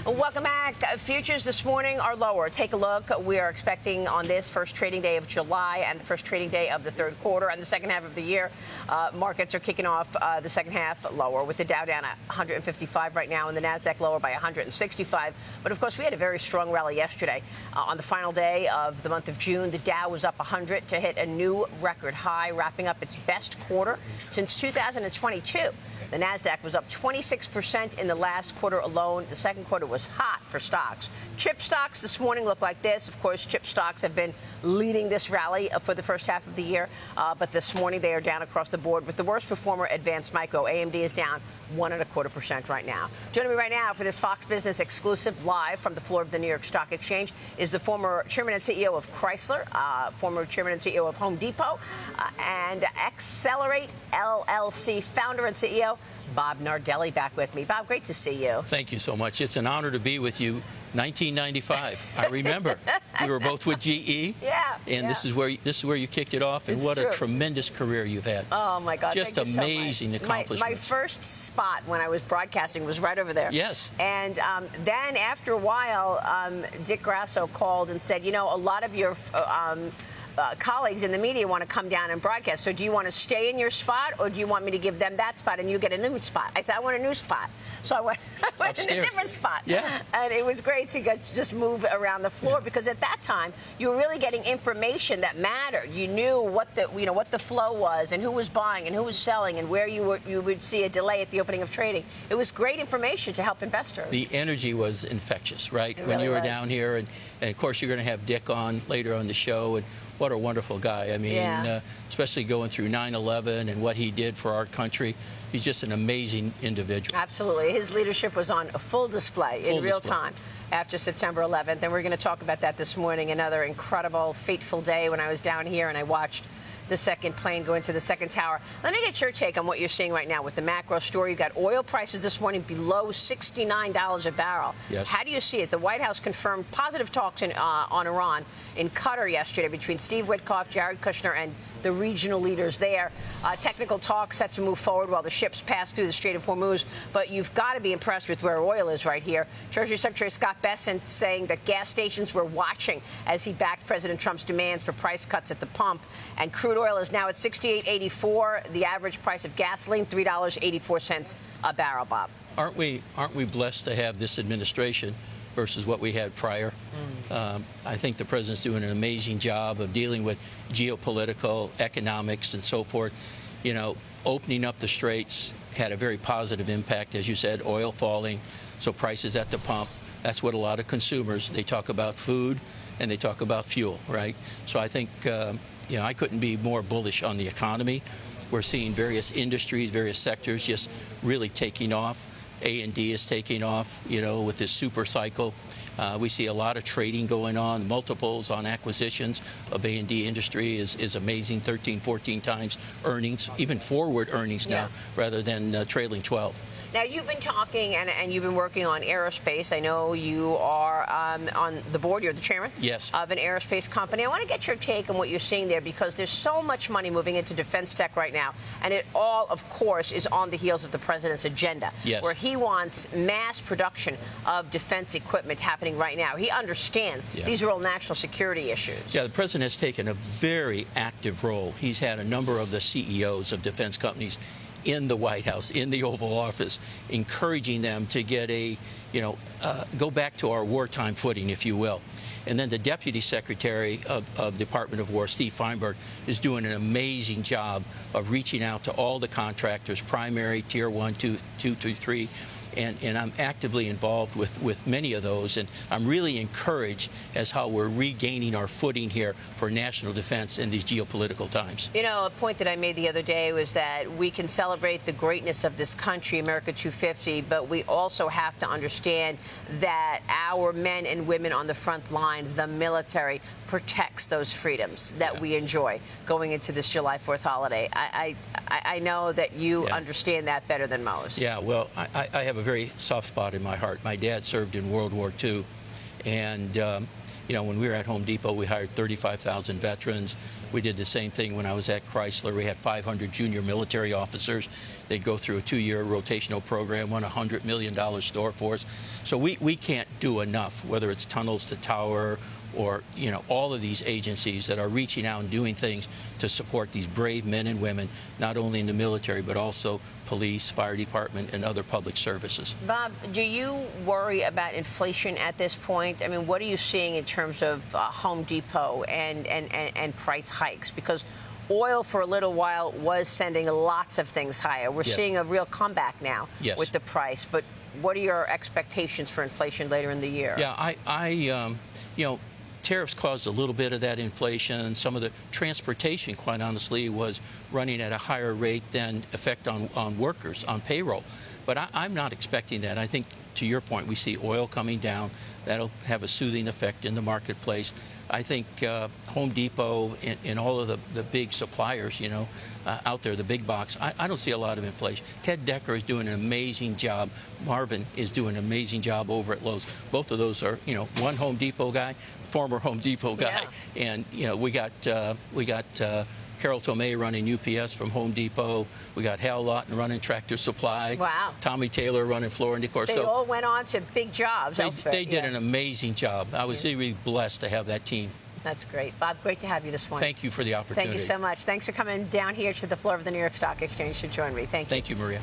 Welcome back. Futures this morning are lower. Take a look. We are expecting on this first trading day of July and the first trading day of the third quarter and the second half of the year. Markets are kicking off the second half lower, with the Dow down at 155 right now and the Nasdaq lower by 165. But of course, we had a very strong rally yesterday. On the final day of the month of June, the Dow was up 100 to hit a new record high, wrapping up its best quarter since 2022. The Nasdaq was up 26% in the last quarter alone. The second quarter was hot for stocks. Chip stocks this morning look like this. Of course, chip stocks have been leading this rally for the first half of the year. But this morning they are down across the board, with the worst performer, Advanced Micro. AMD is down 1.25% right now. Joining me right now for this Fox Business exclusive live from the floor of the New York Stock Exchange is the former chairman and CEO of Chrysler, former chairman and CEO of Home Depot, and Accelerate LLC founder and CEO, Bob Nardelli, back with me. Bob, great to see you. Thank you so much. It's an honor to be with you. 1995. I remember we were both with GE. Yeah. And this is where you kicked it off. And what a tremendous career you've had. Oh my God! Just amazing accomplishments. My first spot when I was broadcasting was right over there. Yes. And then after a while, Dick Grasso called and said, you know, a lot of your colleagues in the media want to come down and broadcast. So do you want to stay in your spot, or do you want me to give them that spot and you get a new spot? I said, I want a new spot. So I went in a different spot. Yeah. And it was great to just move around the floor, because at that time you were really getting information that mattered. You knew what the flow was and who was buying and who was selling and where you would see a delay at the opening of trading. It was great information to help investors. The energy was infectious, right? When you were down here, and of course you're going to have Dick on later on the show, and what a wonderful guy. I mean, especially going through 9/11 and what he did for our country. He's just an amazing individual. Absolutely. His leadership was on full display in real time after September 11th. And we're going to talk about that this morning. Another incredible, fateful day when I was down here and I watched the second plane go into the second tower. Let me get your take on what you're seeing right now with the macro story. You've got oil prices this morning below $69 a barrel. Yes. How do you see it? The White House confirmed positive talks on Iran in Qatar yesterday between Steve Witkoff, Jared Kushner, and the regional leaders there. Technical talks set to move forward while the ships pass through the Strait of Hormuz. But you've got to be impressed with where oil is right here. Treasury Secretary Scott Bessent saying that gas stations were watching as he backed President Trump's demands for price cuts at the pump. And crude oil is now at $68.84. The average price of gasoline, $3.84 a barrel, Bob. Aren't we blessed to have this administration versus what we had prior? I think the president's doing an amazing job of dealing with geopolitical, economics, and so forth. You know, opening up the straits had a very positive impact, as you said, oil falling, so prices at the pump. That's what a lot of consumers, they talk about food and they talk about fuel, right? So I think, you know, I couldn't be more bullish on the economy. We're seeing various industries, various sectors just really taking off. A&D is taking off, you know, with this super cycle. We see a lot of trading going on. Multiples on acquisitions of A&D industry is amazing, 13, 14 times earnings, even forward earnings now, rather than trailing 12. Now, you've been talking and you've been working on aerospace. I know you are on the board. You're the chairman of an aerospace company. I want to get your take on what you're seeing there, because there's so much money moving into defense tech right now. And it all, of course, is on the heels of the president's agenda, where he wants mass production of defense equipment happening right now. He understands these are all national security issues. Yeah, the president has taken a very active role. He's had a number of the CEOs of defense companies in the White House, in the Oval Office, encouraging them to get go back to our wartime footing, if you will. And then the Deputy Secretary of Department of War, Steve Feinberg, is doing an amazing job of reaching out to all the contractors, primary, tier 1, 2, 3, and I'm actively involved with many of those, and I'm really encouraged as how we're regaining our footing here for national defense in these geopolitical times. You know, a point that I made the other day was that we can celebrate the greatness of this country, America 250, but we also have to understand that our men and women on the front lines, the military, protects those freedoms that we enjoy going into this July 4th holiday. I know that you understand that better than most. Yeah, well, I have a very soft spot in my heart. My dad served in World War II, and when we were at Home Depot, we hired 35,000 veterans. We did the same thing when I was at Chrysler. We had 500 junior military officers. They'd go through a 2-year rotational program, run a $100 million store for us. So we can't do enough, whether it's Tunnels to Tower or, all of these agencies that are reaching out and doing things to support these brave men and women, not only in the military, but also police, fire department, and other public services. Bob, do you worry about inflation at this point? I mean, what are you seeing in terms of Home Depot and price hikes? Because oil for a little while was sending lots of things higher. We're seeing a real comeback now with the price. But what are your expectations for inflation later in the year? Yeah, tariffs caused a little bit of that inflation. Some of the transportation, quite honestly, was running at a higher rate than effect on workers, on payroll. But I'm not expecting that. I think, to your point, we see oil coming down. That'll have a soothing effect in the marketplace. I think Home Depot and all of the big suppliers, out there, the big box, I don't see a lot of inflation. Ted Decker is doing an amazing job. Marvin is doing an amazing job over at Lowe's. Both of those are, one Home Depot guy, former Home Depot guy. Yeah. And, we got Carol Tomei running UPS from Home Depot. We got Hal Lawton running Tractor Supply. Wow. Tommy Taylor running Floor and Decor. They all went on to big jobs elsewhere. They did an amazing job. I was really blessed to have that team. That's great. Bob, great to have you this morning. Thank you for the opportunity. Thank you so much. Thanks for coming down here to the floor of the New York Stock Exchange to join me. Thank you. Thank you, Maria.